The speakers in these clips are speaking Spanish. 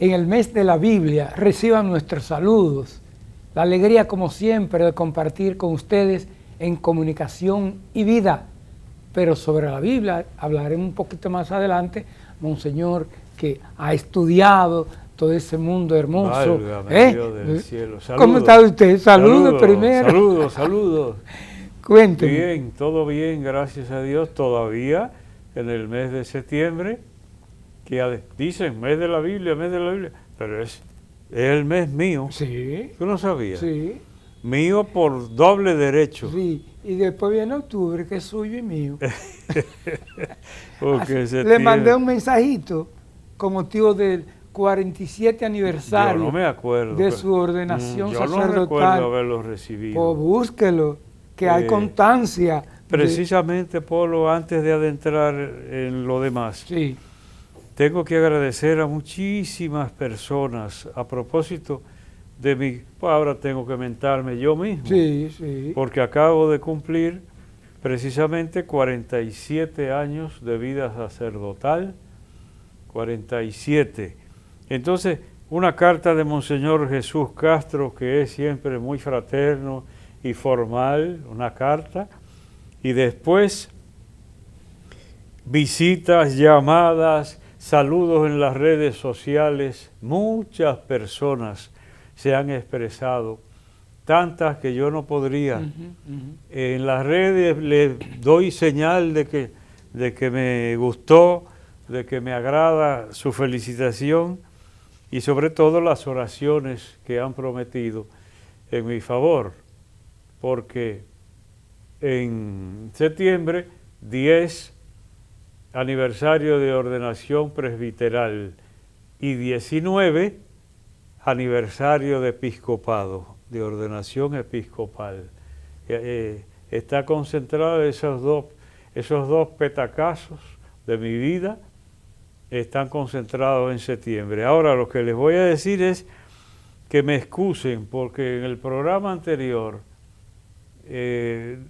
en el mes de la Biblia. Reciban nuestros saludos. La alegría, como siempre, de compartir con ustedes en Comunicación y Vida. Pero sobre la Biblia hablaremos un poquito más adelante. Monseñor, que ha estudiado todo ese mundo hermoso. Válgame Dios del cielo. Saludos. ¿Cómo está usted? Saludos primero. Saludos. Cuénteme. Bien, todo bien, gracias a Dios. Todavía en el mes de septiembre, que dicen mes de la Biblia, pero es el mes mío. Sí. ¿Tú no sabías? Sí. Mío por doble derecho. Sí, y después viene octubre, que es suyo y mío. Le mandé un mensajito con motivo del 47 aniversario yo no me acuerdo, de su ordenación sacerdotal. Yo no recuerdo haberlo recibido. Pues búsquelo, que hay constancia. Precisamente, Polo, antes de adentrar en lo demás, sí, tengo que agradecer a muchísimas personas a propósito de mi... Pues ahora tengo que mentarme yo mismo. Sí. Porque acabo de cumplir precisamente 47 años de vida sacerdotal. 47. Entonces, una carta de Monseñor Jesús Castro, que es siempre muy fraterno y formal, una carta, y después visitas, llamadas, saludos en las redes sociales. Muchas personas se han expresado, tantas que yo no podría. En las redes les doy señal de que me gustó, de que me agrada su felicitación y sobre todo las oraciones que han prometido en mi favor, porque en septiembre 10 aniversario de ordenación presbiteral y 19 aniversario de episcopado, de ordenación episcopal. Está concentrado esos dos petacazos de mi vida, están concentrados en septiembre. Ahora lo que les voy a decir es que me excusen porque en el programa anterior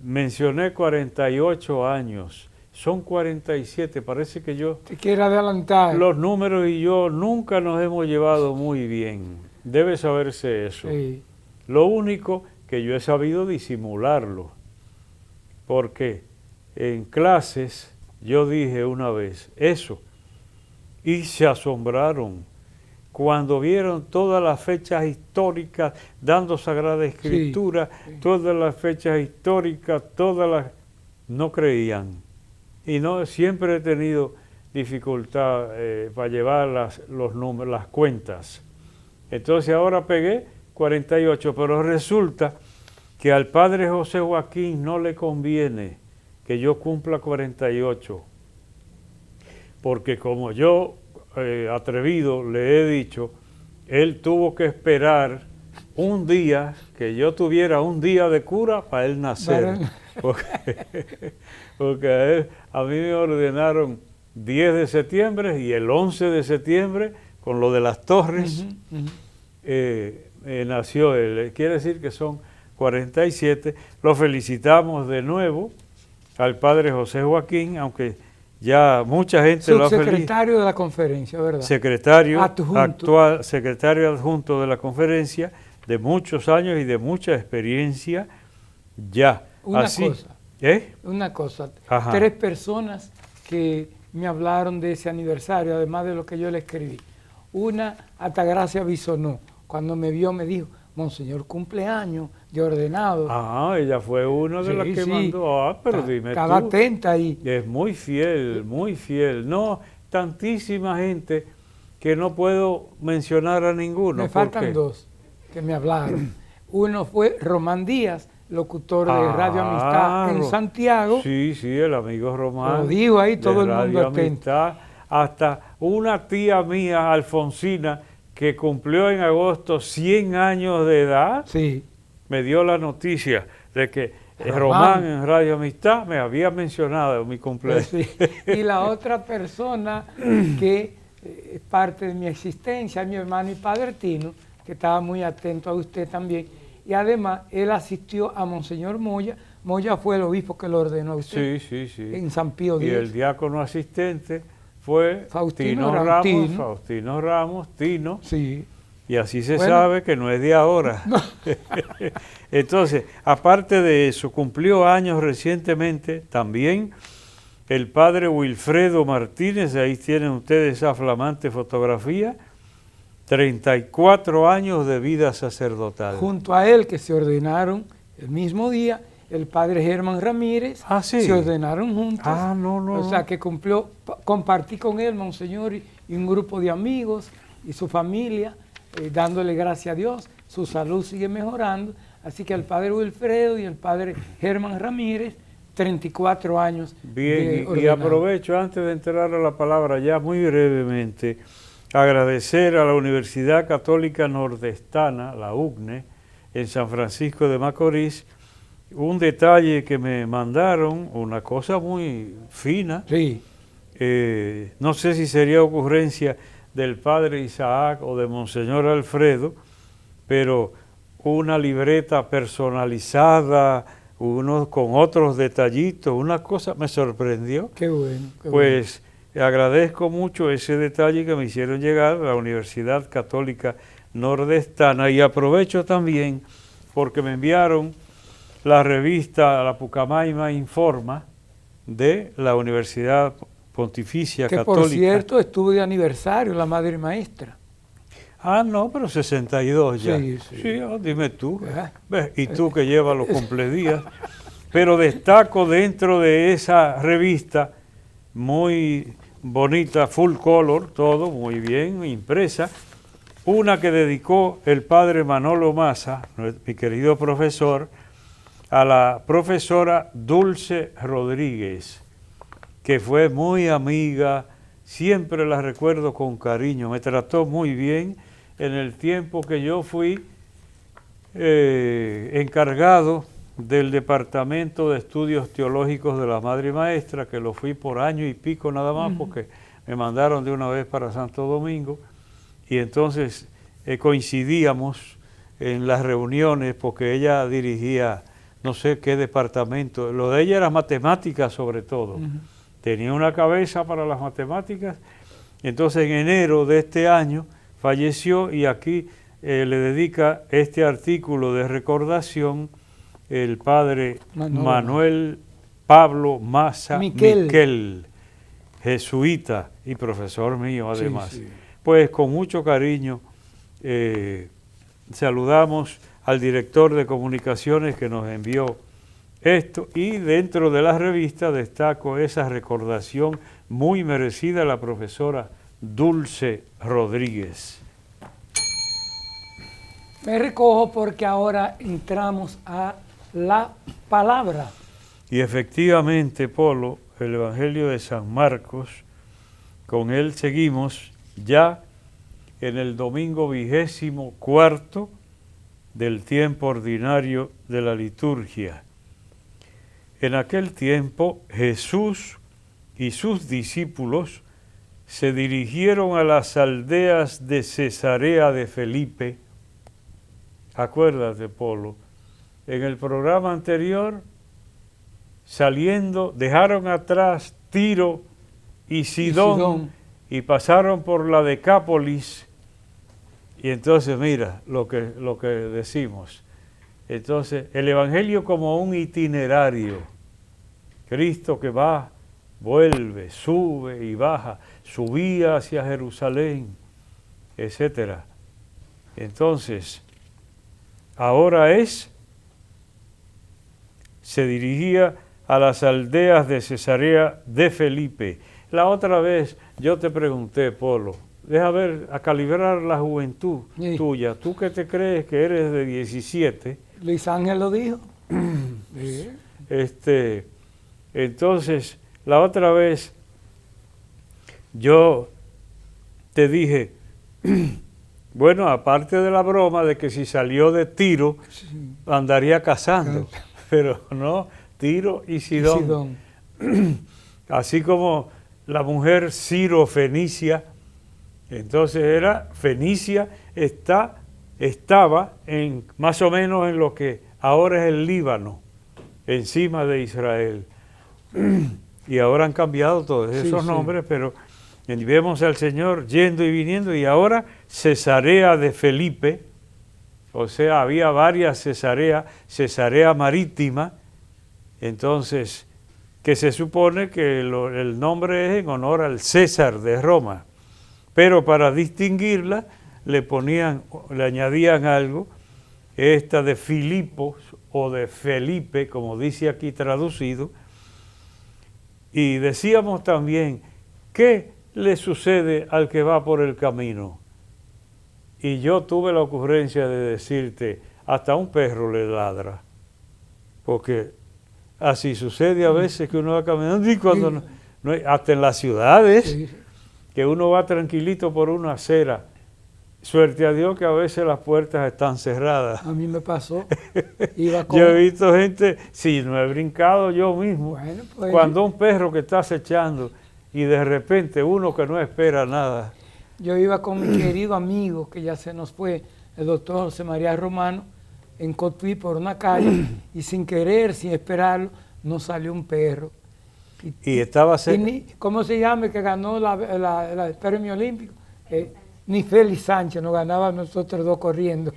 mencioné 48 años, son 47, parece que yo... Te quiero adelantar. Los números y yo nunca nos hemos llevado muy bien, debe saberse eso. Sí. Lo único que yo he sabido disimularlo, porque en clases yo dije una vez eso, y se asombraron cuando vieron todas las fechas históricas, dando Sagrada Escritura, sí. Todas las fechas históricas, no creían. Y no siempre he tenido dificultad para llevar los números, las cuentas. Entonces ahora pegué 48, pero resulta que al padre José Joaquín no le conviene que yo cumpla 48, porque como yo, atrevido, le he dicho, él tuvo que esperar un día, que yo tuviera un día de cura para él nacer, porque a mí me ordenaron 10 de septiembre y el 11 de septiembre, con lo de las torres, nació él. Quiere decir que son 47. Lo felicitamos de nuevo al padre José Joaquín, aunque ya mucha gente lo ha felicitado. Subsecretario de la conferencia, ¿verdad? Secretario adjunto. Actual, secretario adjunto de la conferencia, de muchos años y de mucha experiencia ya. Una cosa. Ajá. 3 personas que me hablaron de ese aniversario, además de lo que yo le escribí. Una, Altagracia Bisonó, cuando me vio me dijo, Monseñor, cumpleaños de ordenado. Ah, ella fue una de las que mandó. Ah, pero dime tú. Estaba atenta ahí. Es muy fiel, muy fiel. No, tantísima gente que no puedo mencionar a ninguno. Me faltan 2 que me hablaron. Uno fue Román Díaz, locutor de Radio Amistad en Santiago. Sí, el amigo Román. Lo digo ahí, todo el mundo atento. Amistad. Hasta una tía mía, Alfonsina, que cumplió en agosto 100 años de edad, sí, me dio la noticia de que Román en Radio Amistad me había mencionado mi cumpleaños. Sí. Y la otra persona que es parte de mi existencia, mi hermano y padre Tino, que estaba muy atento a usted también, y además él asistió a Monseñor Moya. Moya fue el obispo que lo ordenó a usted. Sí. En San Pío X. Y el diácono asistente fue Faustino Tino Ramos, Ramos, Tino. Faustino Ramos, Tino, Sí. y así se Bueno. sabe que no es de ahora. Entonces, aparte de eso, cumplió años recientemente también el padre Wilfredo Martínez, ahí tienen ustedes esa flamante fotografía, 34 años de vida sacerdotal. Junto a él, que se ordenaron el mismo día, el padre Germán Ramírez, Ah, sí. se ordenaron juntos. Ah, no. O sea, que compartí con él, monseñor, y un grupo de amigos y su familia, dándole gracias a Dios. Su salud sigue mejorando. Así que el padre Wilfredo y el padre Germán Ramírez, 34 años. Bien, y ordenados. aprovecho antes de entrar a la palabra ya muy brevemente, agradecer a la Universidad Católica Nordestana, la UCNE, en San Francisco de Macorís, un detalle que me mandaron, una cosa muy fina. Sí. No sé si sería ocurrencia del padre Isaac o de Monseñor Alfredo, pero una libreta personalizada, unos con otros detallitos, una cosa me sorprendió. Qué bueno. Qué Pues agradezco mucho ese detalle que me hicieron llegar a la Universidad Católica Nordestana, y aprovecho también porque me enviaron la revista La Pucamaima Informa de la Universidad Pontificia Que Católica. por cierto estuvo de aniversario la madre maestra. Ah, no, pero 62 ya. Sí. Dime tú. Ajá. ¿Ves? Y tú que llevas los cumpledías. Pero destaco dentro de esa revista, muy bonita, full color, todo muy bien, impresa, una que dedicó el padre Manolo Maza, mi querido profesor, a la profesora Dulce Rodríguez, que fue muy amiga, siempre la recuerdo con cariño, me trató muy bien en el tiempo que yo fui encargado del Departamento de Estudios Teológicos de la Madre Maestra, que lo fui por año y pico nada más, porque me mandaron de una vez para Santo Domingo, y entonces coincidíamos en las reuniones, porque ella dirigía no sé qué departamento, lo de ella era matemáticas sobre todo, tenía una cabeza para las matemáticas. Entonces en enero de este año falleció, y aquí le dedica este artículo de recordación el padre Manuel Pablo Maza Miquel, jesuita y profesor mío además. Sí. Pues con mucho cariño saludamos al director de comunicaciones que nos envió esto, y dentro de la revista destaco esa recordación muy merecida a la profesora Dulce Rodríguez. Me recojo porque ahora entramos a la palabra. Y efectivamente, Polo, el Evangelio de San Marcos, con él seguimos ya en el domingo 24 del tiempo ordinario de la liturgia. En aquel tiempo Jesús y sus discípulos se dirigieron a las aldeas de Cesarea de Felipe. Acuérdate, Polo, en el programa anterior, saliendo, dejaron atrás Tiro y Sidón y pasaron por la Decápolis. Y entonces mira lo que decimos. Entonces el Evangelio como un itinerario. Cristo que va, vuelve, sube y baja, subía hacia Jerusalén, etc. Entonces, ahora se dirigía a las aldeas de Cesarea de Felipe. La otra vez yo te pregunté, Polo, deja ver, a calibrar la juventud tuya. Tú que te crees que eres de 17. Luis Ángel lo dijo. Entonces, la otra vez yo te dije, bueno, aparte de la broma de que si salió de Tiro, andaría cazando, pero no, Tiro y Sidón. Así como la mujer Ciro Fenicia, entonces era Fenicia, estaba en más o menos en lo que ahora es el Líbano, encima de Israel. Y ahora han cambiado todos esos nombres, pero Y vemos al Señor yendo y viniendo, y ahora Cesarea de Felipe, o sea, había varias Cesarea, Cesarea Marítima, entonces, que se supone que el nombre es en honor al César de Roma, pero para distinguirla le añadían algo, esta de Filipos o de Felipe, como dice aquí traducido, y decíamos también, ¿qué le sucede al que va por el camino? Y yo tuve la ocurrencia de decirte, hasta un perro le ladra, porque así sucede a veces que uno va caminando y cuando hasta en las ciudades, que uno va tranquilito por una acera, suerte a Dios que a veces las puertas están cerradas. A mí me pasó. Yo he visto gente, sí, no he brincado yo mismo, bueno, pues, cuando un perro que está acechando y de repente uno que no espera nada. Yo iba con mi querido amigo, que ya se nos fue, el doctor José María Romano, en Cotuí por una calle, y sin querer, sin esperarlo, nos salió un perro. Y estaba cerca. ¿Cómo se llama? Que ganó el premio olímpico. Ni Félix Sánchez nos ganaba nosotros dos corriendo.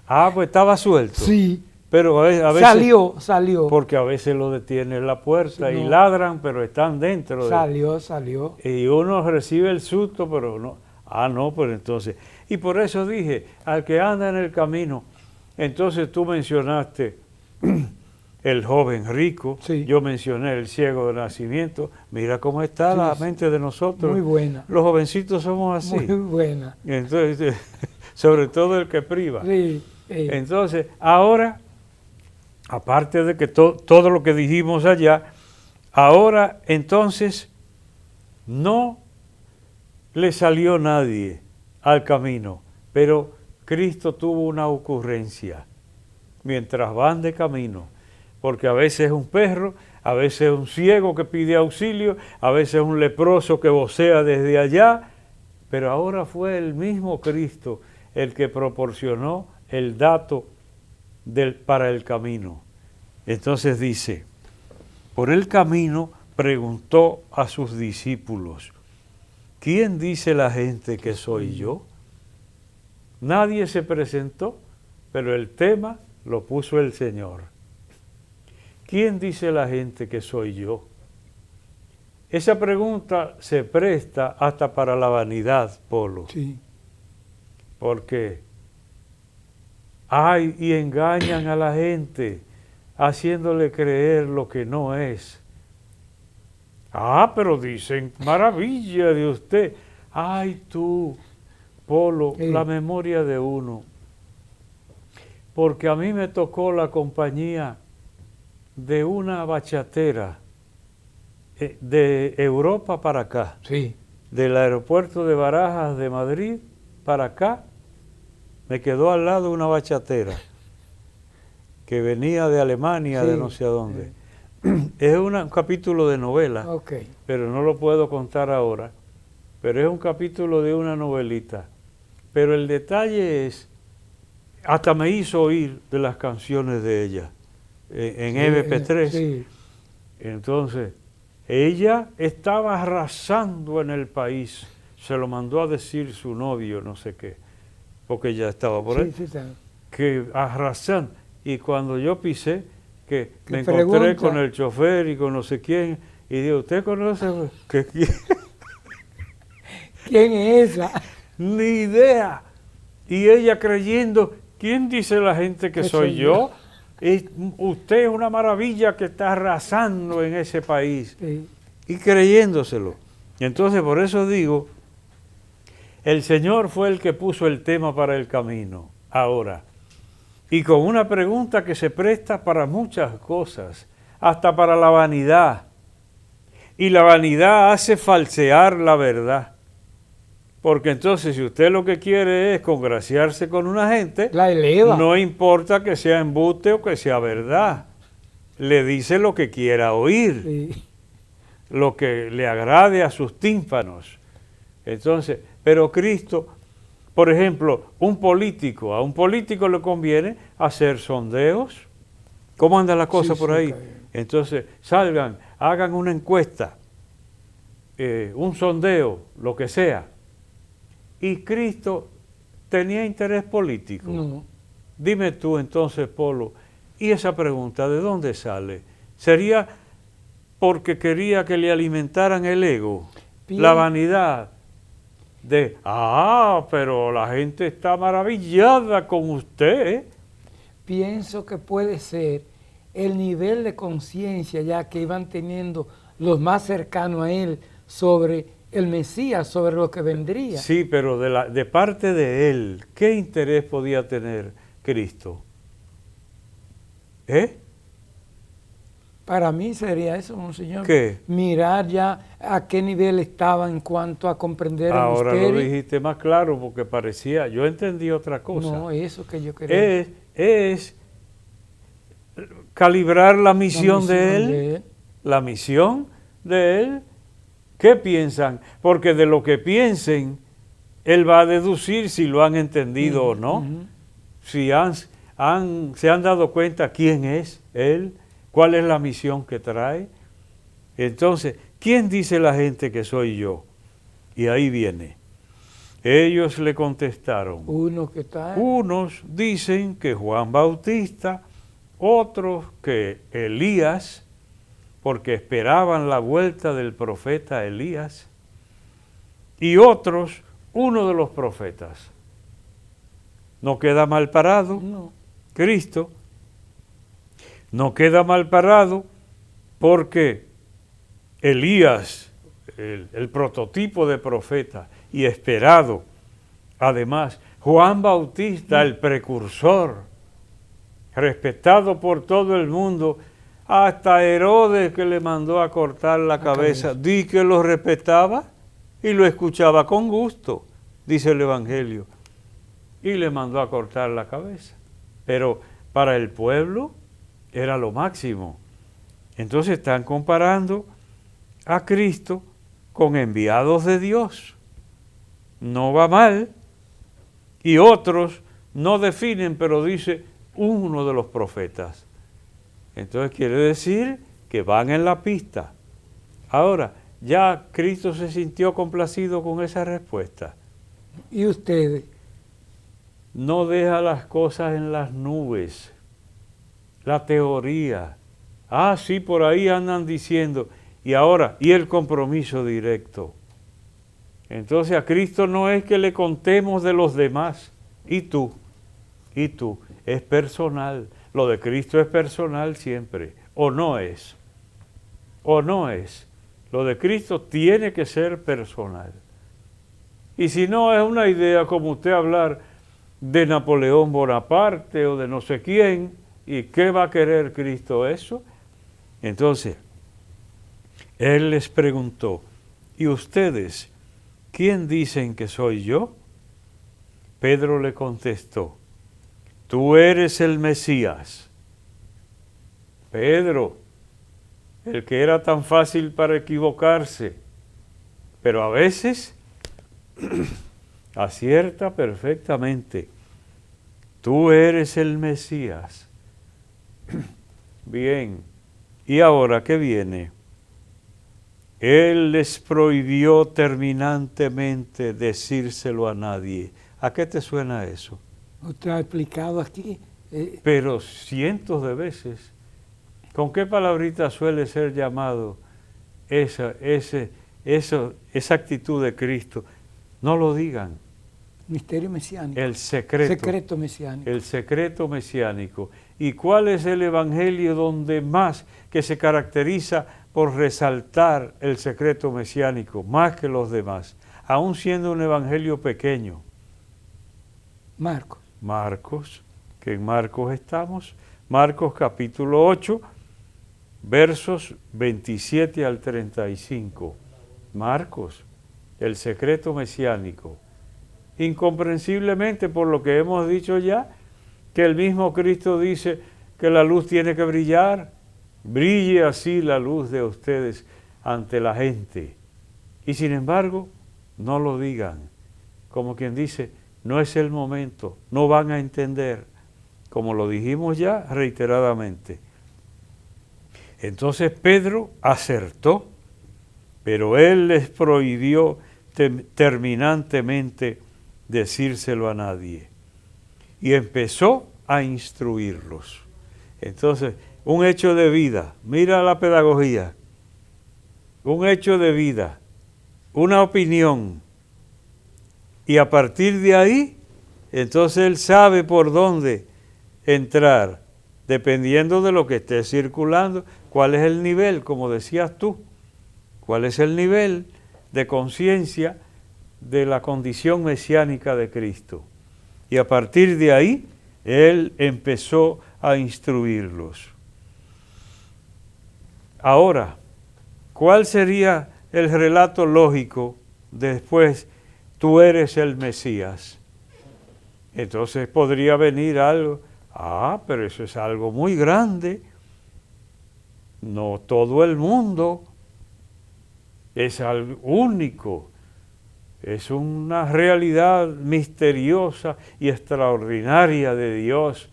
Ah, pues estaba suelto. Sí. Pero a veces salió. Porque a veces lo detiene en la puerta, sí, y no, ladran, pero están dentro. Salió. Y uno recibe el susto, pero no. Ah, no, pues entonces. Y por eso dije, al que anda en el camino, entonces tú mencionaste el joven rico, sí, yo mencioné el ciego de nacimiento. Mira cómo está la mente de nosotros. Muy buena. Los jovencitos somos así. Muy buena. Entonces, sobre todo el que priva. Sí. Entonces, ahora, aparte de que todo lo que dijimos allá, ahora entonces no le salió nadie al camino, pero Cristo tuvo una ocurrencia mientras van de camino, porque a veces es un perro, a veces es un ciego que pide auxilio, a veces es un leproso que vocea desde allá, pero ahora fue el mismo Cristo el que proporcionó el dato para el camino. Entonces dice, por el camino preguntó a sus discípulos, ¿quién dice la gente que soy yo? Nadie se presentó, pero el tema lo puso el Señor. ¿Quién dice la gente que soy yo? Esa pregunta se presta hasta para la vanidad, Polo. Sí. Porque hay y engañan a la gente haciéndole creer lo que no es. Ah, pero dicen maravilla de usted. Ay tú, Polo, sí, la memoria de uno. Porque a mí me tocó la compañía de una bachatera de Europa para acá. Sí. Del aeropuerto de Barajas de Madrid para acá, me quedó al lado una bachatera que venía de Alemania, sí, de no sé a dónde. Sí. Es un capítulo de novela, okay, pero no lo puedo contar ahora. Pero es un capítulo de una novelita. Pero el detalle es, hasta me hizo oír de las canciones de ella en sí, MP3. Sí. Entonces, ella estaba arrasando en el país. Se lo mandó a decir su novio, no sé qué, porque ella estaba por ahí. Sí, sí. Que arrasando. Y cuando yo pisé, que me encontré con el chofer y con no sé quién, y digo, ¿usted conoce? ¿Quién es esa? Ni idea. Y ella creyendo, ¿quién dice la gente que soy yo? Usted es una maravilla que está arrasando en ese país. Sí. Y creyéndoselo. Y entonces por eso digo, el Señor fue el que puso el tema para el camino. Ahora, y con una pregunta que se presta para muchas cosas, hasta para la vanidad. Y la vanidad hace falsear la verdad. Porque entonces si usted lo que quiere es congraciarse con una gente, la eleva. No importa que sea embuste o que sea verdad. Le dice lo que quiera oír, sí, lo que le agrade a sus tímpanos. Entonces, pero Cristo, por ejemplo, a un político le conviene hacer sondeos. ¿Cómo anda la cosa por ahí? Entonces, salgan, hagan una encuesta. un sondeo, lo que sea. Y Cristo tenía interés político. No. Dime tú entonces, Polo, ¿y esa pregunta de dónde sale? ¿Sería porque quería que le alimentaran el ego, la vanidad? Pero la gente está maravillada con usted. Pienso que puede ser el nivel de conciencia ya que iban teniendo los más cercanos a él sobre el Mesías, sobre lo que vendría. Sí, pero de parte de él, ¿qué interés podía tener Cristo? Para mí sería eso, monseñor. ¿Qué? Mirar ya a qué nivel estaba en cuanto a comprender el misterio. Ahora lo dijiste más claro porque parecía, yo entendí otra cosa. No, eso que yo quería. Es calibrar la misión de él. La misión de él. ¿Qué piensan? Porque de lo que piensen, él va a deducir si lo han entendido o no. Si se han dado cuenta quién es él, cuál es la misión que trae. Entonces, ¿quién dice la gente que soy yo? Y ahí viene. Ellos le contestaron. Unos dicen que Juan Bautista, otros que Elías, porque esperaban la vuelta del profeta Elías, y otros, uno de los profetas. No queda mal parado, No. Cristo. No queda mal parado porque Elías, el prototipo de profeta y esperado, además, Juan Bautista, el precursor, respetado por todo el mundo, hasta Herodes que le mandó a cortar la cabeza, di que lo respetaba y lo escuchaba con gusto, dice el Evangelio, y le mandó a cortar la cabeza. Pero para el pueblo era lo máximo. Entonces están comparando a Cristo con enviados de Dios. No va mal. Y otros no definen, pero dice uno de los profetas. Entonces quiere decir que van en la pista. Ahora, ¿ya Cristo se sintió complacido con esa respuesta? ¿Y ustedes? No deja las cosas en las nubes. La teoría. Sí, por ahí andan diciendo. Y ahora, ¿y el compromiso directo? Entonces a Cristo no es que le contemos de los demás. ¿Y tú? Es personal. Lo de Cristo es personal siempre. ¿O no es? Lo de Cristo tiene que ser personal. Y si no, es una idea como usted hablar de Napoleón Bonaparte o de no sé quién. ¿Y qué va a querer Cristo eso? Entonces, Él les preguntó, ¿y ustedes quién dicen que soy yo? Pedro le contestó, tú eres el Mesías. Pedro, el que era tan fácil para equivocarse, pero a veces acierta perfectamente. Tú eres el Mesías. Bien, ¿y ahora qué viene? Él les prohibió terminantemente decírselo a nadie. ¿A qué te suena eso? Usted ha explicado aquí. Pero cientos de veces. ¿Con qué palabrita suele ser llamado esa actitud de Cristo? No lo digan. Misterio mesiánico. El secreto. Secreto mesiánico. El secreto mesiánico. ¿Y cuál es el evangelio donde más que se caracteriza por resaltar el secreto mesiánico, más que los demás, aún siendo un evangelio pequeño? Marcos, que en Marcos estamos. Marcos capítulo 8, versos 27 al 35. Marcos, el secreto mesiánico. Incomprensiblemente, por lo que hemos dicho ya, que el mismo Cristo dice que la luz tiene que brillar. Brille así la luz de ustedes ante la gente. Y sin embargo, no lo digan. Como quien dice, no es el momento, no van a entender. Como lo dijimos ya reiteradamente. Entonces Pedro acertó Pero él les prohibió terminantemente decírselo a nadie. Y empezó a instruirlos. Entonces, un hecho de vida, mira la pedagogía, un hecho de vida, una opinión, y a partir de ahí, entonces él sabe por dónde entrar, dependiendo de lo que esté circulando, cuál es el nivel, como decías tú, cuál es el nivel de conciencia de la condición mesiánica de Cristo. Y a partir de ahí, él empezó a instruirlos. Ahora, ¿cuál sería el relato lógico después? Tú eres el Mesías. Entonces podría venir algo, pero eso es algo muy grande. No todo el mundo es algo único. Es una realidad misteriosa y extraordinaria de Dios.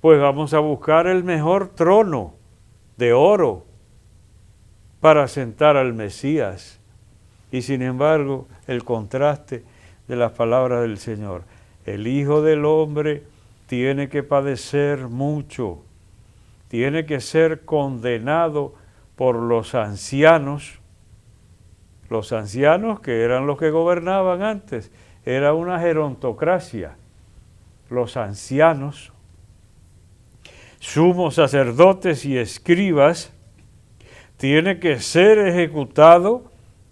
Pues vamos a buscar el mejor trono de oro para sentar al Mesías. Y sin embargo, el contraste de las palabras del Señor. El Hijo del Hombre tiene que padecer mucho, tiene que ser condenado por los ancianos que eran los que gobernaban antes, era una gerontocracia. Los ancianos, sumos sacerdotes y escribas, tiene que ser ejecutado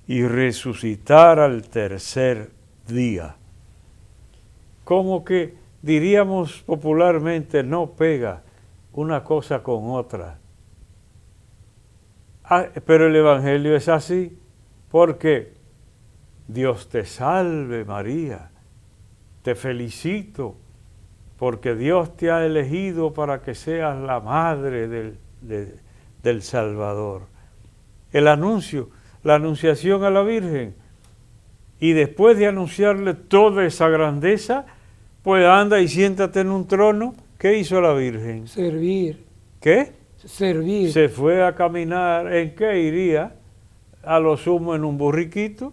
y resucitar al tercer día. Como que diríamos popularmente, no pega una cosa con otra. Pero el Evangelio es así, porque Dios te salve María, te felicito, porque Dios te ha elegido para que seas la madre del Salvador. El anuncio, la anunciación a la Virgen, y después de anunciarle toda esa grandeza, pues anda y siéntate en un trono. ¿Qué hizo la Virgen? Servir. ¿Qué? Servir. Se fue a caminar. ¿En qué iría? A lo sumo en un burriquito,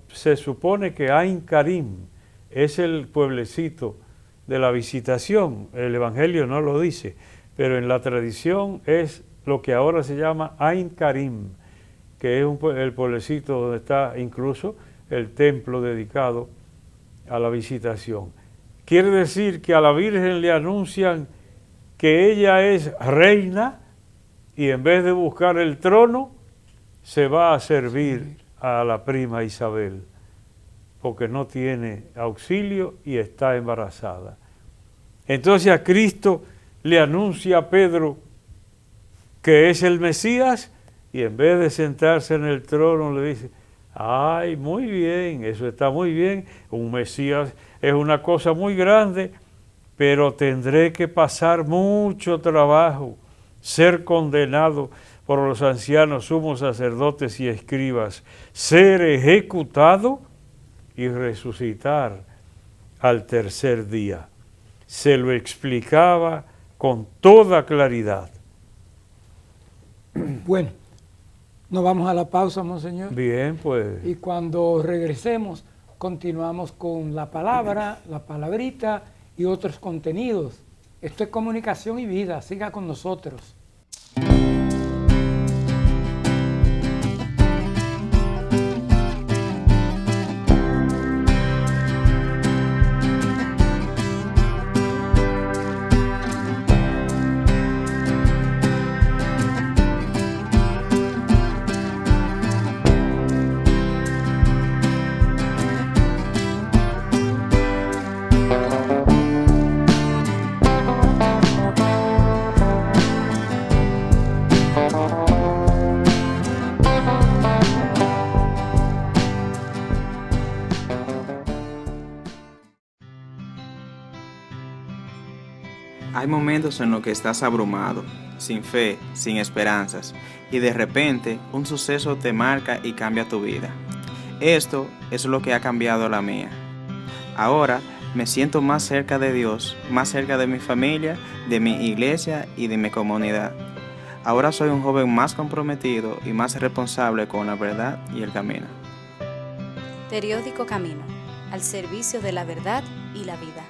se supone que Ain Karim es el pueblecito de la Visitación. El Evangelio no lo dice, pero en la tradición es lo que ahora se llama Ain Karim, que es el pueblecito donde está incluso el templo dedicado a la Visitación. Quiere decir que a la Virgen le anuncian que ella es reina, y en vez de buscar el trono, se va a servir a la prima Isabel, porque no tiene auxilio y está embarazada. Entonces a Cristo le anuncia a Pedro que es el Mesías, y en vez de sentarse en el trono le dice, ay, muy bien, eso está muy bien, un Mesías es una cosa muy grande, pero tendré que pasar mucho trabajo, ser condenado por los ancianos, sumos sacerdotes y escribas, ser ejecutado y resucitar al tercer día. Se lo explicaba con toda claridad. Bueno, nos vamos a la pausa, monseñor. Bien, pues. Y cuando regresemos, continuamos con la palabra, la palabrita y otros contenidos. Esto es Comunicación y Vida. Siga con nosotros. Hay momentos en los que estás abrumado, sin fe, sin esperanzas, y de repente un suceso te marca y cambia tu vida. Esto es lo que ha cambiado la mía. Ahora me siento más cerca de Dios, más cerca de mi familia, de mi iglesia y de mi comunidad. Ahora soy un joven más comprometido y más responsable con la verdad y el camino. Periódico Camino, al servicio de la verdad y la vida.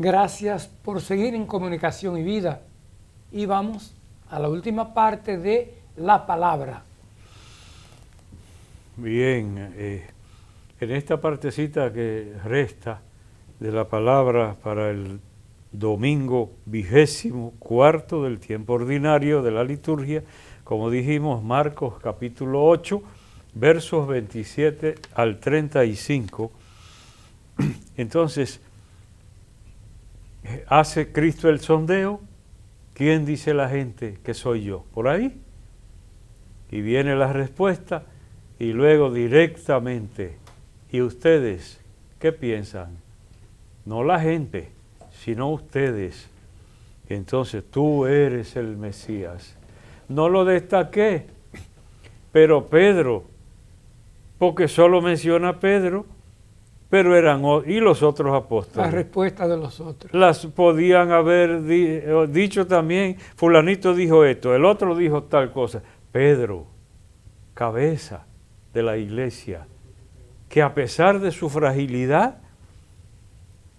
Gracias por seguir en Comunicación y Vida. Y vamos a la última parte de la palabra. Bien, en esta partecita que resta de la palabra para el domingo 24 del tiempo ordinario de la liturgia, como dijimos, Marcos capítulo 8, versos 27 al 35. Entonces, hace Cristo el sondeo. ¿Quién dice la gente que soy yo? Por ahí. Y viene la respuesta y luego directamente. ¿Y ustedes qué piensan? No la gente, sino ustedes. Entonces tú eres el Mesías. No lo destaqué, pero Pedro, porque solo menciona a Pedro, pero eran y los otros apóstoles. La respuesta de los otros. Las podían haber dicho también, fulanito dijo esto, el otro dijo tal cosa. Pedro, cabeza de la iglesia, que a pesar de su fragilidad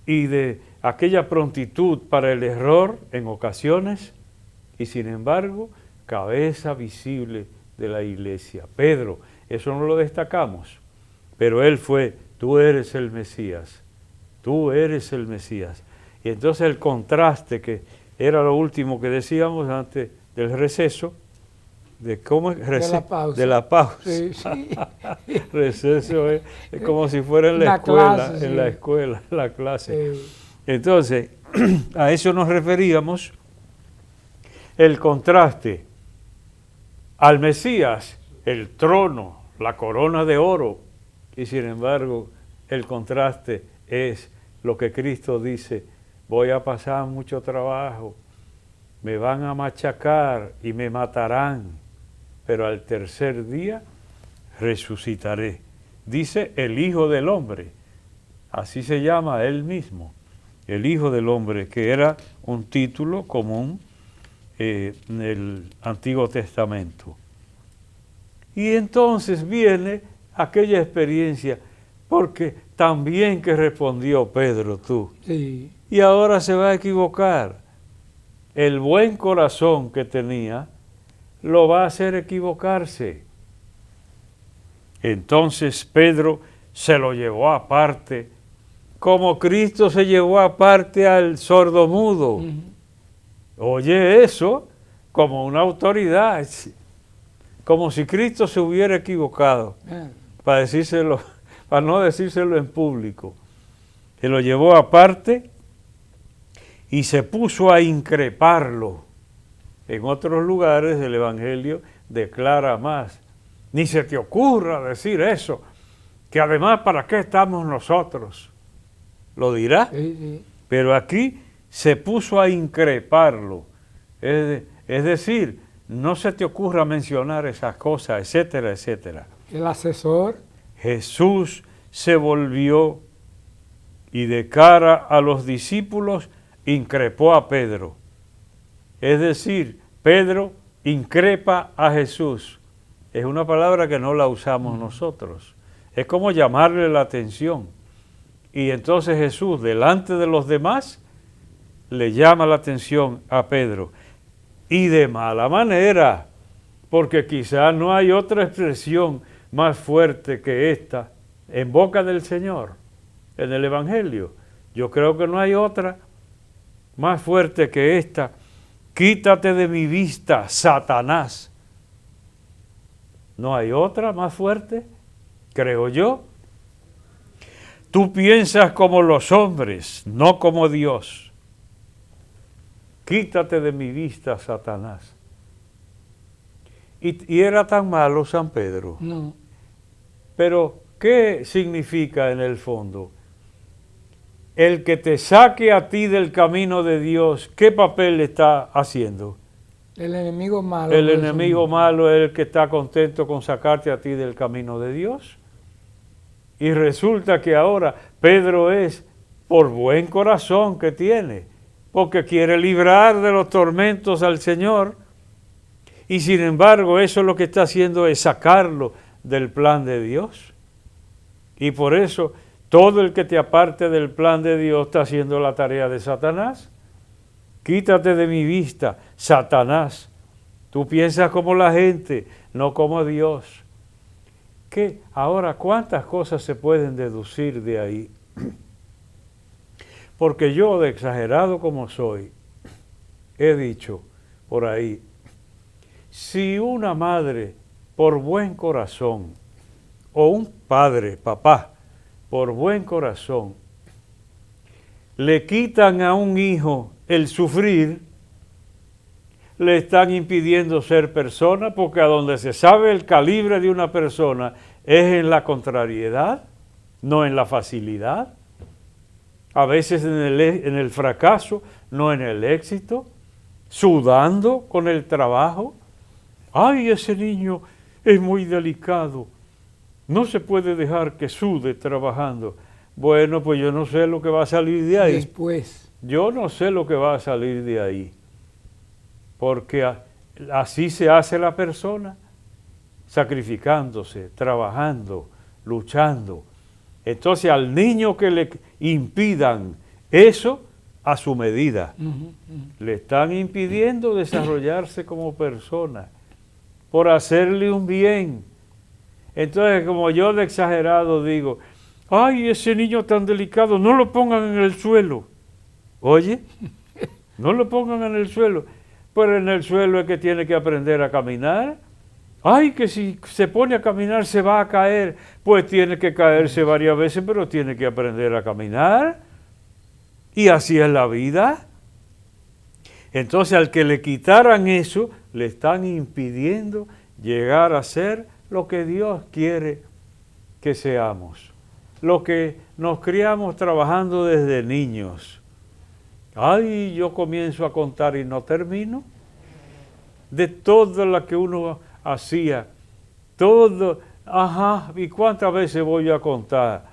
y de aquella prontitud para el error en ocasiones, y sin embargo, cabeza visible de la iglesia. Pedro, eso no lo destacamos, pero él fue: tú eres el Mesías, tú eres el Mesías. Y entonces el contraste, que era lo último que decíamos antes del receso, de cómo de la pausa. Sí, sí. Receso es como si fuera en la escuela, clase, en la escuela, la clase. Sí. Entonces, a eso nos referíamos, el contraste al Mesías, el trono, la corona de oro. Y sin embargo, el contraste es lo que Cristo dice: voy a pasar mucho trabajo, me van a machacar y me matarán, pero al tercer día resucitaré. Dice el Hijo del Hombre, así se llama él mismo, el Hijo del Hombre, que era un título común en el Antiguo Testamento. Y entonces viene aquella experiencia, porque también que respondió Pedro, tú. Sí. Y ahora se va a equivocar. El buen corazón que tenía lo va a hacer equivocarse. Entonces Pedro se lo llevó aparte, como Cristo se llevó aparte al sordomudo. Uh-huh. Oye eso como una autoridad, como si Cristo se hubiera equivocado, para decírselo, para no decírselo en público. Se lo llevó aparte y se puso a increparlo. En otros lugares el Evangelio declara más: ni se te ocurra decir eso, que además ¿para qué estamos nosotros? Lo dirá, Sí, sí. Pero aquí se puso a increparlo, es decir, no se te ocurra mencionar esas cosas, etcétera, etcétera. El asesor. Jesús se volvió y de cara a los discípulos increpó a Pedro. Es decir, Pedro increpa a Jesús. Es una palabra que no la usamos nosotros. Es como llamarle la atención. Y entonces Jesús, delante de los demás, le llama la atención a Pedro. Y de mala manera, porque quizás no hay otra expresión más fuerte que esta en boca del Señor, en el Evangelio. Yo creo que no hay otra más fuerte que esta. Quítate de mi vista, Satanás. No hay otra más fuerte creo yo. Tú piensas como los hombres, no como Dios. Quítate de mi vista, Satanás. Y era tan malo San Pedro. No. Pero, ¿qué significa en el fondo? El que te saque a ti del camino de Dios, ¿qué papel está haciendo? El enemigo malo. El enemigo malo es el que está contento con sacarte a ti del camino de Dios. Y resulta que ahora Pedro es por buen corazón que tiene, porque quiere librar de los tormentos al Señor. Y sin embargo, eso lo que está haciendo es sacarlo del plan de Dios. Y por eso, todo el que te aparte del plan de Dios está haciendo la tarea de Satanás. Quítate de mi vista, Satanás. Tú piensas como la gente, no como Dios. ¿Qué? Ahora, ¿cuántas cosas se pueden deducir de ahí? Porque yo, de exagerado como soy, he dicho por ahí, si una madre, por buen corazón, o un padre, papá, por buen corazón, le quitan a un hijo el sufrir, le están impidiendo ser persona, porque a donde se sabe el calibre de una persona es en la contrariedad, no en la facilidad. A veces en el fracaso, no en el éxito, sudando con el trabajo. ¡Ay, ese niño es muy delicado! No se puede dejar que sude trabajando. Bueno, pues yo no sé lo que va a salir de ahí. Después. Yo no sé lo que va a salir de ahí. Porque así se hace la persona, sacrificándose, trabajando, luchando. Entonces al niño que le impidan eso, a su medida, le están impidiendo desarrollarse como persona, por hacerle un bien. Entonces, como yo de exagerado digo, ¡ay, ese niño tan delicado, no lo pongan en el suelo! Oye, no lo pongan en el suelo. Pero en el suelo es que tiene que aprender a caminar. ¡Ay, que si se pone a caminar se va a caer! Pues tiene que caerse varias veces, pero tiene que aprender a caminar. Y así es la vida. Entonces, al que le quitaran eso, le están impidiendo llegar a ser lo que Dios quiere que seamos. Lo que nos criamos trabajando desde niños. Ay, yo comienzo a contar y no termino. De todo lo que uno hacía. Todo, ¿y cuántas veces voy a contar?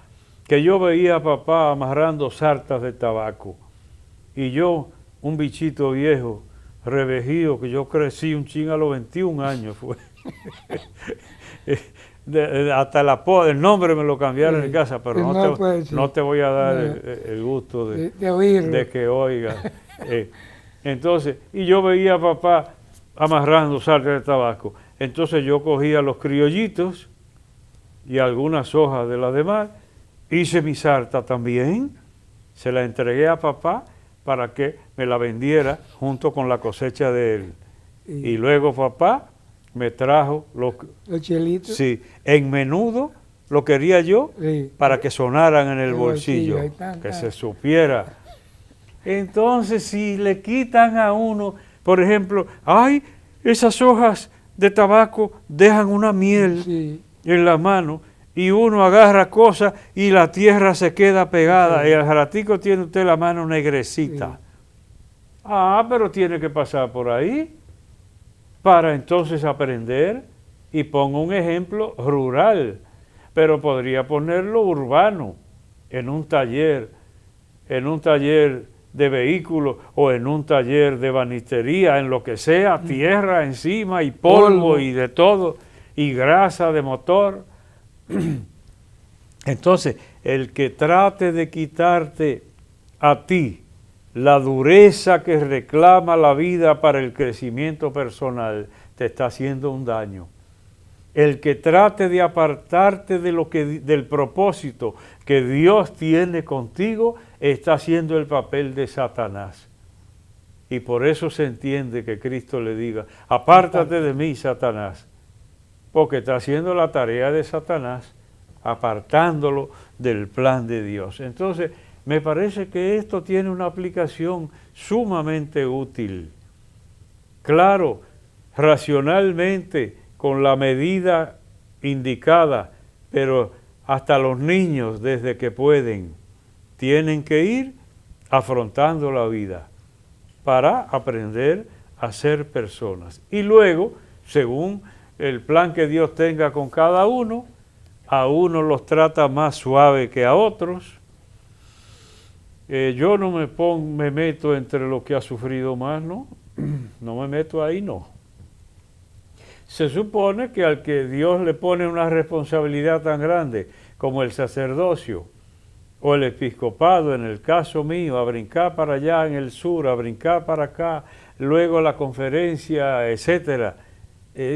Que yo veía a papá amarrando sartas de tabaco. Y yo, un bichito viejo, revejío, que yo crecí un chin a los 21 años fue. Hasta el nombre me lo cambiaron en casa, pero no te voy a dar el gusto de que oiga. Entonces, y yo veía a papá amarrando sartas de tabaco. Entonces yo cogía los criollitos y algunas hojas de las demás, hice mi sarta también, se la entregué a papá para que me la vendiera junto con la cosecha de él. Y luego papá me trajo los chelitos. Sí, en menudo lo quería yo para que sonaran en el bolsillo, que se supiera. Entonces, si le quitan a uno, por ejemplo, ¡ay, esas hojas de tabaco dejan una miel en la mano! Y uno agarra cosas y la tierra se queda pegada. Y al ratico tiene usted la mano negrecita. Pero tiene que pasar por ahí para entonces aprender. Y pongo un ejemplo rural, pero podría ponerlo urbano, en un taller de vehículos o en un taller de banistería, en lo que sea, tierra encima y polvo y de todo, y grasa de motor. Entonces, el que trate de quitarte a ti la dureza que reclama la vida para el crecimiento personal, te está haciendo un daño. El que trate de apartarte del propósito que Dios tiene contigo, está haciendo el papel de Satanás. Y por eso se entiende que Cristo le diga, apártate de mí, Satanás, porque está haciendo la tarea de Satanás, apartándolo del plan de Dios. Entonces, me parece que esto tiene una aplicación sumamente útil. Claro, racionalmente, con la medida indicada, pero hasta los niños, desde que pueden, tienen que ir afrontando la vida para aprender a ser personas. Y luego, según el plan que Dios tenga con cada uno, a uno los trata más suave que a otros. Yo no me meto entre lo que ha sufrido más, ¿no? No me meto ahí, no. Se supone que al que Dios le pone una responsabilidad tan grande como el sacerdocio o el episcopado, en el caso mío, a brincar para allá en el sur, a brincar para acá, luego la conferencia, etcétera,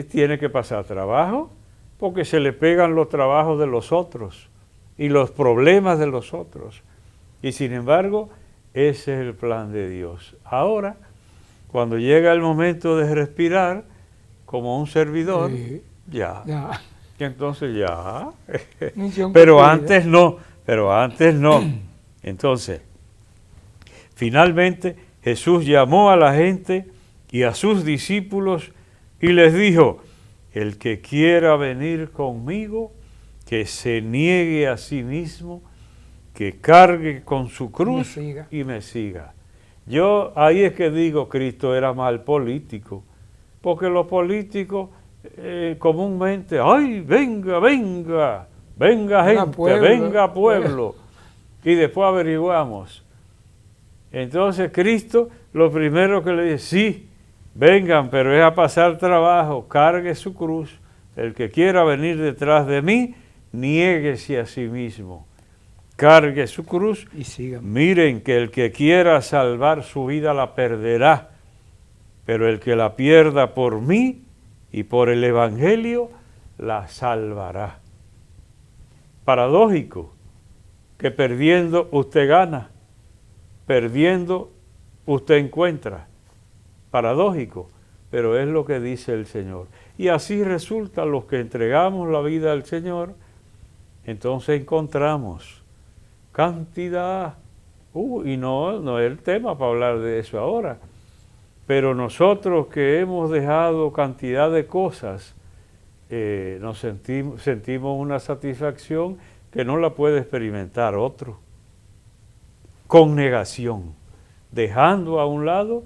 tiene que pasar trabajo, porque se le pegan los trabajos de los otros y los problemas de los otros. Y sin embargo, ese es el plan de Dios. Ahora, cuando llega el momento de respirar, como un servidor, Sí. ya. Y entonces ya. Misión Pero cumplida. antes no. Entonces, finalmente Jesús llamó a la gente y a sus discípulos y les dijo: el que quiera venir conmigo, que se niegue a sí mismo, que cargue con su cruz y me siga. Yo ahí es que digo, Cristo era mal político, porque los políticos comúnmente, ¡ay, venga, venga! Venga gente, pueblo. venga pueblo. Y después averiguamos. Entonces Cristo lo primero que le dice, sí, vengan, pero es a pasar trabajo, cargue su cruz. El que quiera venir detrás de mí, niéguese a sí mismo. Cargue su cruz. Y síganme. Miren que el que quiera salvar su vida la perderá, pero el que la pierda por mí y por el Evangelio, la salvará. Paradójico, que perdiendo usted gana, perdiendo usted encuentra. Paradójico, pero es lo que dice el Señor. Y así resulta, los que entregamos la vida al Señor, entonces encontramos cantidad, y no es el tema para hablar de eso ahora, pero nosotros que hemos dejado cantidad de cosas, nos sentimos una satisfacción que no la puede experimentar otro, con negación, dejando a un lado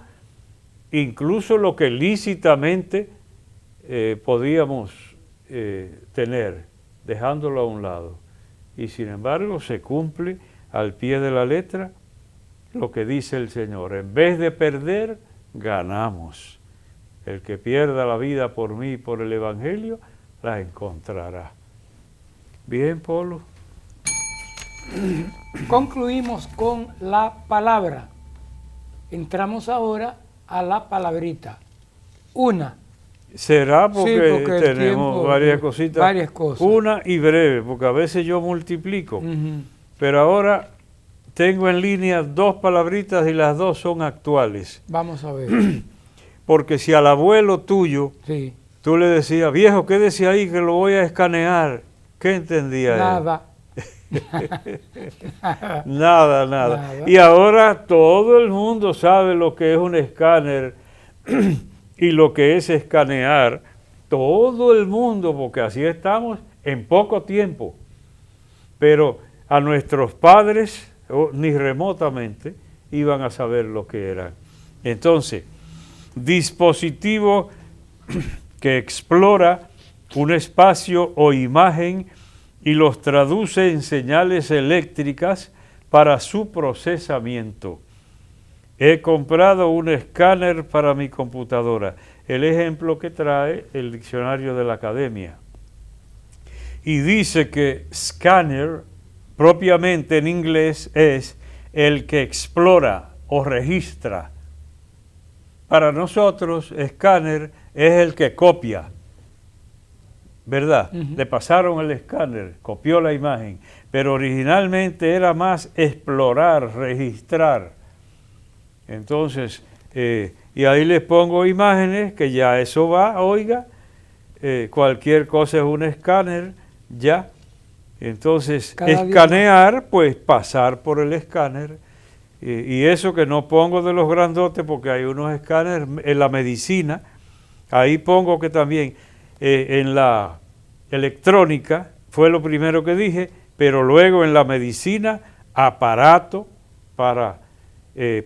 incluso lo que lícitamente podíamos tener, dejándolo a un lado. Y sin embargo se cumple al pie de la letra lo que dice el Señor. En vez de perder, ganamos. El que pierda la vida por mí y por el Evangelio, la encontrará. Bien, Polo. Concluimos con la palabra. Entramos ahora a la palabrita. Una. Será porque, Sí, porque el tenemos tiempo, varias cositas. varias cosas. Una y breve, porque a veces yo multiplico. Pero ahora tengo en línea 2 palabritas y las 2 son actuales. Vamos a ver. Porque si al abuelo tuyo Sí. tú le decías, viejo, quédese ahí que lo voy a escanear, ¿qué entendía Nada. él? Nada. Y ahora todo el mundo sabe lo que es un escáner y lo que es escanear. Todo el mundo, porque así estamos en poco tiempo. Pero a nuestros padres, ni remotamente, iban a saber lo que eran. Entonces, dispositivo que explora un espacio o imagen y los traduce en señales eléctricas para su procesamiento. He comprado un escáner para mi computadora. El ejemplo que trae el diccionario de la Academia. Y dice que scanner, propiamente en inglés, es el que explora o registra. Para nosotros, escáner es el que copia, ¿verdad? Le pasaron el escáner, copió la imagen, pero originalmente era más explorar, registrar. Entonces, y ahí les pongo imágenes, que ya eso va, oiga, cualquier cosa es un escáner, ya. Entonces, Cada día escanear, pues pasar por el escáner. Y eso que no pongo de los grandotes, porque hay unos escáneres en la medicina. Ahí pongo que también en la electrónica, fue lo primero que dije, pero luego en la medicina, aparato para,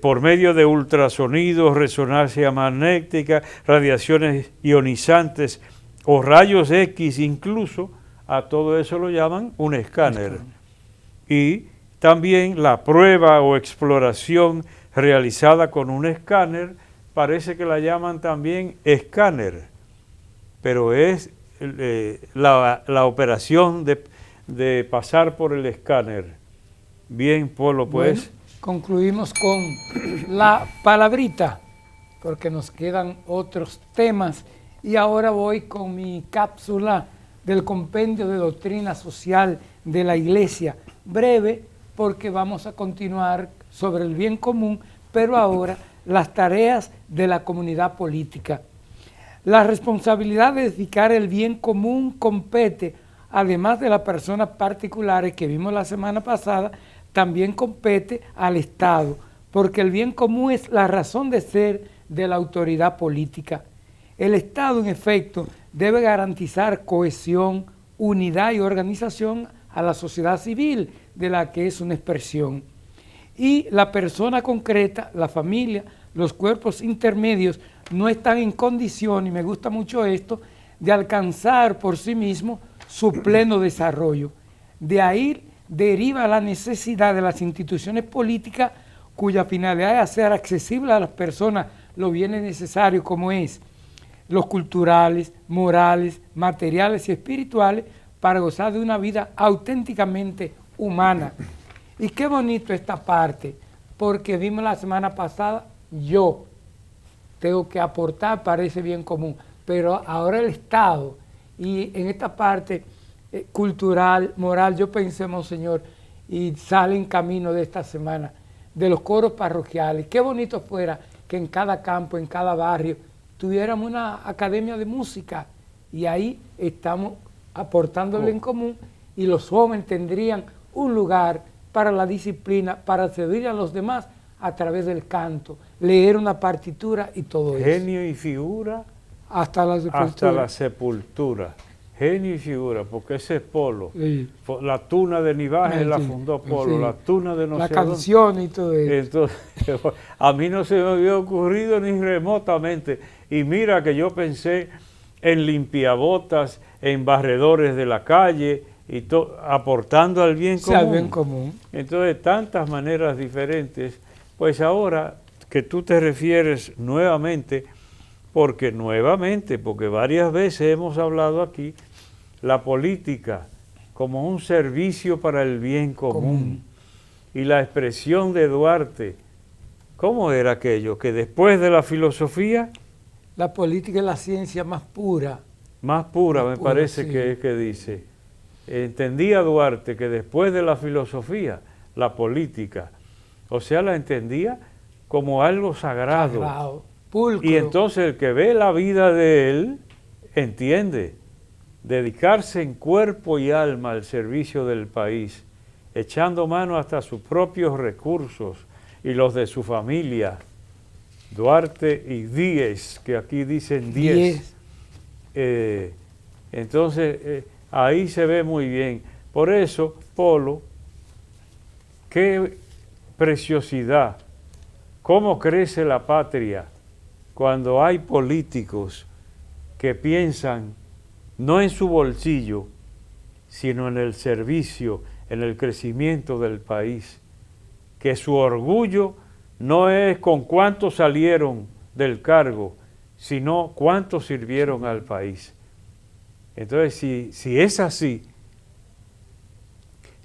por medio de ultrasonidos, resonancia magnética, radiaciones ionizantes o rayos X incluso, a todo eso lo llaman un escáner. Y también la prueba o exploración realizada con un escáner, parece que la llaman también escáner, pero es la operación de pasar por el escáner. Bien, Polo, pues. Bueno, concluimos con la palabrita, porque nos quedan otros temas. Y ahora voy con mi cápsula del Compendio de Doctrina Social de la Iglesia. Breve, porque vamos a continuar sobre el bien común, pero ahora las tareas de la comunidad política. La responsabilidad de edificar el bien común compete, además de las personas particulares que vimos la semana pasada, también compete al Estado, porque el bien común es la razón de ser de la autoridad política. El Estado, en efecto, debe garantizar cohesión, unidad y organización a la sociedad civil, de la que es una expresión. Y la persona concreta, la familia, los cuerpos intermedios, no están en condición, y me gusta mucho esto, de alcanzar por sí mismos su pleno desarrollo. De ahí deriva la necesidad de las instituciones políticas cuya finalidad es hacer accesible a las personas los bienes necesarios como es los culturales, morales, materiales y espirituales para gozar de una vida auténticamente humana. Y qué bonito esta parte, porque vimos la semana pasada, yo tengo que aportar para ese bien común, pero ahora el Estado, y en esta parte cultural, moral, yo pensé, Monseñor, y sale en camino de esta semana, de los coros parroquiales. Qué bonito fuera que en cada campo, en cada barrio, tuviéramos una academia de música, y ahí estamos aportándole en común, y los jóvenes tendrían un lugar para la disciplina, para servir a los demás a través del canto, leer una partitura y todo eso. Genio y figura hasta la sepultura. Hasta la sepultura. Genio y figura, porque ese es Polo. Sí. La tuna de Nivaje la Sí, fundó Polo, sí. la tuna de no la sé dónde. canción y todo eso. Entonces, a mí no se me había ocurrido ni remotamente. Y mira que yo pensé en limpiabotas, en barredores de la calle, y aportando al bien común. Al bien común. Entonces, tantas maneras diferentes. Pues ahora que tú te refieres nuevamente, porque varias veces hemos hablado aquí, la política como un servicio para el bien común. Y la expresión de Duarte, ¿cómo era aquello? Que después de la filosofía... La política es la ciencia más pura. Más pura, más me pura, parece sí. que es que dice. Entendía Duarte que después de la filosofía, la política, o sea, la entendía como algo sagrado. Pulcro. Y entonces el que ve la vida de él, entiende, dedicarse en cuerpo y alma al servicio del país, echando mano hasta sus propios recursos y los de su familia. Duarte y Díez, que aquí dicen 10. Entonces, ahí se ve muy bien. Por eso, Polo, qué preciosidad, cómo crece la patria cuando hay políticos que piensan no en su bolsillo, sino en el servicio, en el crecimiento del país, que su orgullo no es con cuántos salieron del cargo, sino cuántos sirvieron al país. Entonces, si es así,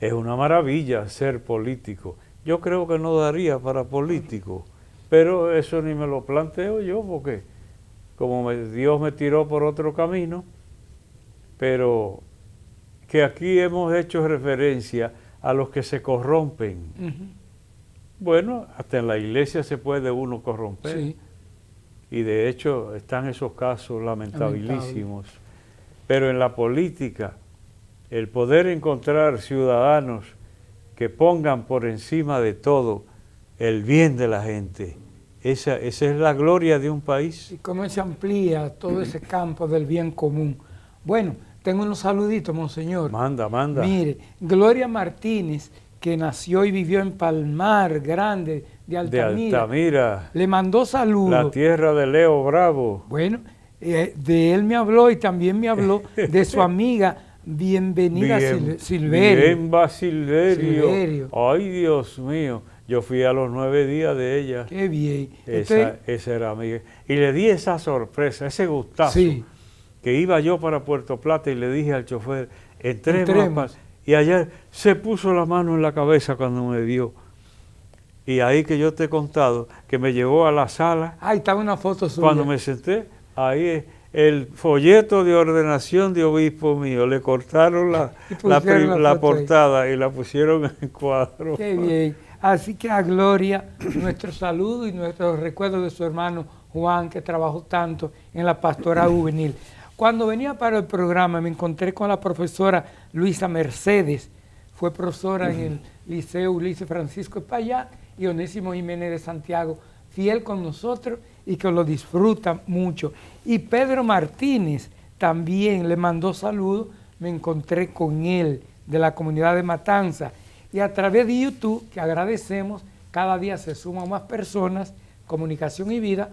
es una maravilla ser político. Yo creo que no daría para político, pero eso ni me lo planteo yo, porque como Dios me tiró por otro camino, pero que aquí hemos hecho referencia a los que se corrompen. Bueno, hasta en la iglesia se puede uno corromper. Sí. Y de hecho están esos casos lamentabilísimos. Pero en la política el poder encontrar ciudadanos que pongan por encima de todo el bien de la gente. Esa es la gloria de un país. Y cómo se amplía todo ese campo del bien común. Bueno, tengo unos saluditos, monseñor. Manda. Mire, Gloria Martínez, que nació y vivió en Palmar Grande de Altamira. Le mandó saludos. La tierra de Leo Bravo. Bueno, de él me habló y también me habló de su amiga Bienvenida Silverio. Bienva Silverio. Ay, Dios mío. Yo fui a los 9 días de ella. Qué bien. Esa era amiga. Y le di esa sorpresa, ese gustazo. Sí. Que iba yo para Puerto Plata y le dije al chofer, entremos. Y ayer se puso la mano en la cabeza cuando me vio. Y ahí que yo te he contado, que me llevó a la sala. Ahí estaba una foto suya. Cuando me senté, ahí el folleto de ordenación de obispo mío, le cortaron la portada y la pusieron en cuadro. Qué bien. Así que a Gloria, nuestro saludo y nuestro recuerdo de su hermano Juan, que trabajó tanto en la pastoral juvenil. Cuando venía para el programa me encontré con la profesora Luisa Mercedes, fue profesora en el Liceo Ulises Francisco Espaillat y Onésimo Jiménez de Santiago, fiel con nosotros y que lo disfruta mucho. Y Pedro Martínez también le mandó saludos, me encontré con él de la comunidad de Matanza. Y a través de YouTube, que agradecemos, cada día se suman más personas, Comunicación y Vida,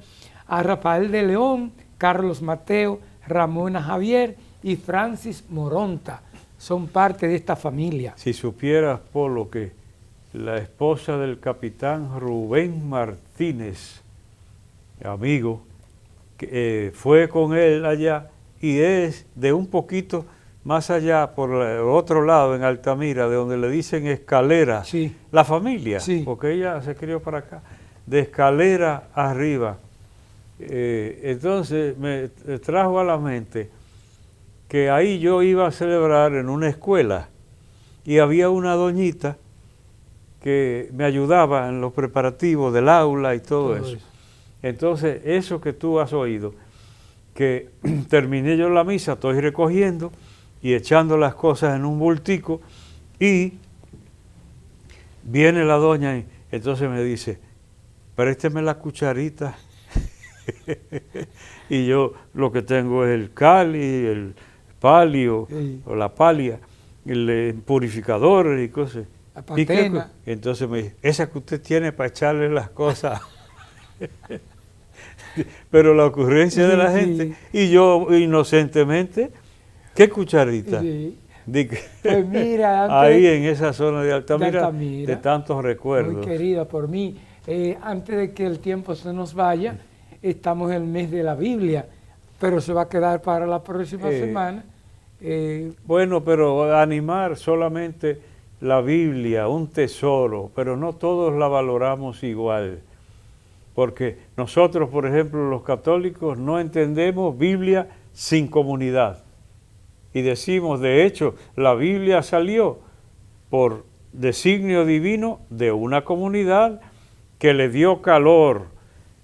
a Rafael de León, Carlos Mateo, Ramona Javier y Francis Moronta. Son parte de esta familia. Si supieras, Polo, que la esposa del capitán Rubén Martínez, amigo, que, fue con él allá y es de un poquito más allá, por el otro lado, en Altamira, de donde le dicen Escalera, sí. La familia, sí. Porque ella se crió para acá, de Escalera arriba. Entonces me trajo a la mente que ahí yo iba a celebrar en una escuela y había una doñita que me ayudaba en los preparativos del aula y todo eso. Entonces, eso que tú has oído, que terminé yo la misa, estoy recogiendo y echando las cosas en un bultico y viene la doña y entonces me dice, présteme la cucharita. Y yo lo que tengo es el cali, el palio, sí. O la palia, el purificador y cosas. La patena. Entonces me dice, esa que usted tiene para echarle las cosas. Pero la ocurrencia de la gente, y yo inocentemente, ¿qué cucharita? Sí. Pues mira, ahí en esa zona de Altamira, de tantos recuerdos. Muy querida por mí. Antes de que el tiempo se nos vaya, estamos en el mes de la Biblia, pero se va a quedar para la próxima semana. Bueno, pero animar solamente la Biblia, un tesoro, pero no todos la valoramos igual. Porque nosotros, por ejemplo, los católicos, no entendemos Biblia sin comunidad. Y decimos, de hecho, la Biblia salió por designio divino de una comunidad que le dio calor.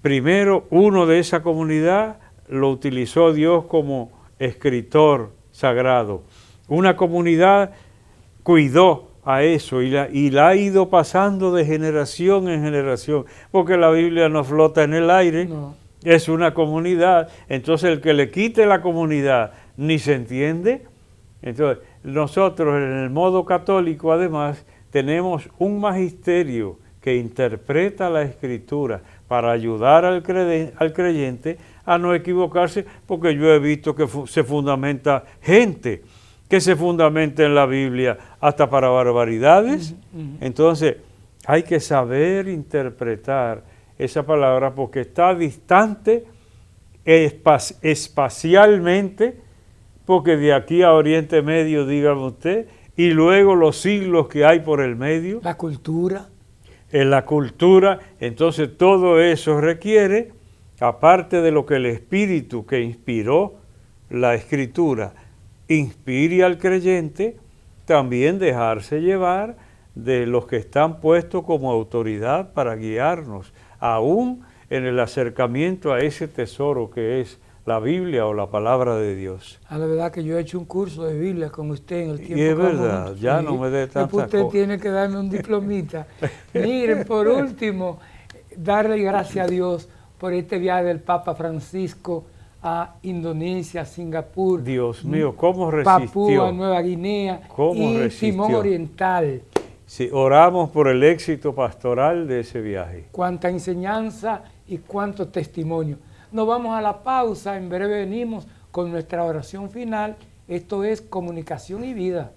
Primero, uno de esa comunidad lo utilizó Dios como escritor sagrado. Una comunidad cuidó a eso y la ha ido pasando de generación en generación, porque la Biblia no flota en el aire, no. Es una comunidad. Entonces el que le quite la comunidad ni se entiende. Entonces nosotros en el modo católico además tenemos un magisterio que interpreta la Escritura para ayudar al creyente a no equivocarse, porque yo he visto que se fundamenta gente que se fundamenta en la Biblia hasta para barbaridades. Entonces hay que saber interpretar esa palabra porque está distante espacialmente, porque de aquí a Oriente Medio, dígame usted, y luego los siglos que hay por el medio. La cultura. En la cultura, entonces todo eso requiere, aparte de lo que el Espíritu que inspiró la Escritura, inspire al creyente, también dejarse llevar de los que están puestos como autoridad para guiarnos, aún en el acercamiento a ese tesoro que es la Biblia o la palabra de Dios. A la verdad que yo he hecho un curso de Biblia con usted en el tiempo. Y es que vamos verdad, juntos. ya Sí. no me dé Después tanta usted cosa. tiene que darme un diplomita. Miren, por último, darle gracias a Dios por este viaje del Papa Francisco a Indonesia, Singapur, Dios mío, ¿cómo Papúa resistió? Nueva Guinea ¿Cómo y resistió? Timor Oriental. Sí, oramos por el éxito pastoral de ese viaje. Cuánta enseñanza y cuánto testimonio. Nos vamos a la pausa, en breve venimos con nuestra oración final. Esto es Comunicación y Vida.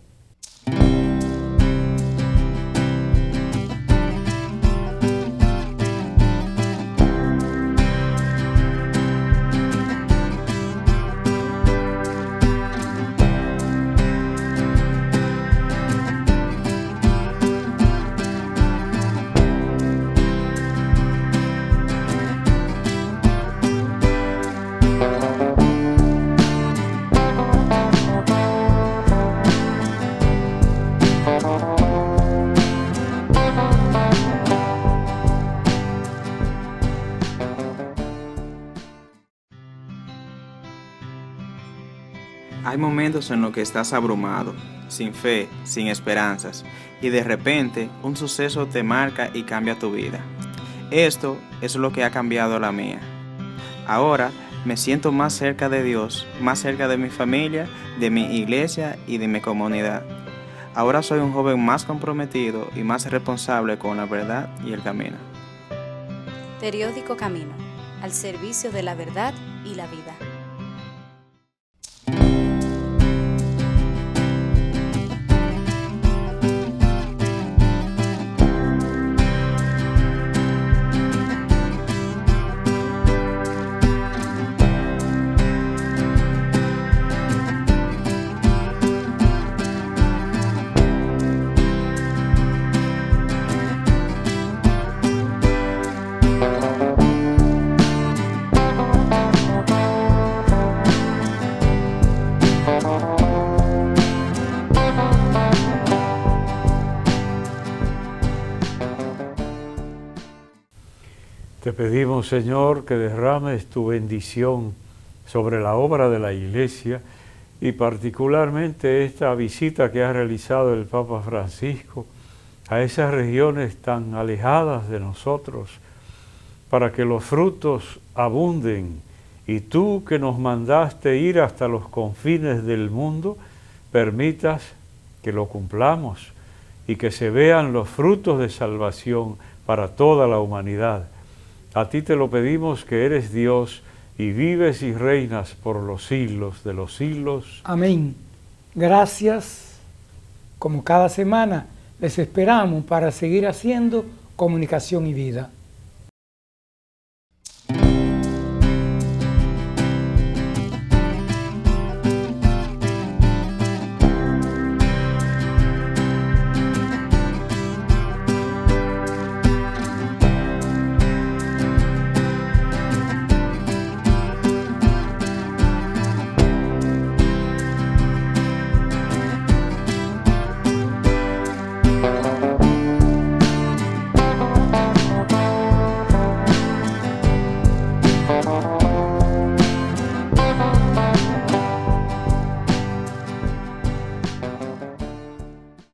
Hay momentos en los que estás abrumado, sin fe, sin esperanzas, y de repente un suceso te marca y cambia tu vida. Esto es lo que ha cambiado la mía. Ahora me siento más cerca de Dios, más cerca de mi familia, de mi iglesia y de mi comunidad. Ahora soy un joven más comprometido y más responsable con la verdad y el camino. Periódico Camino, al servicio de la verdad y la vida. Te pedimos, Señor, que derrames tu bendición sobre la obra de la Iglesia y particularmente esta visita que ha realizado el Papa Francisco a esas regiones tan alejadas de nosotros, para que los frutos abunden y tú que nos mandaste ir hasta los confines del mundo, permitas que lo cumplamos y que se vean los frutos de salvación para toda la humanidad. A ti te lo pedimos, que eres Dios y vives y reinas por los siglos de los siglos. Amén. Gracias. Como cada semana, les esperamos para seguir haciendo Comunicación y Vida.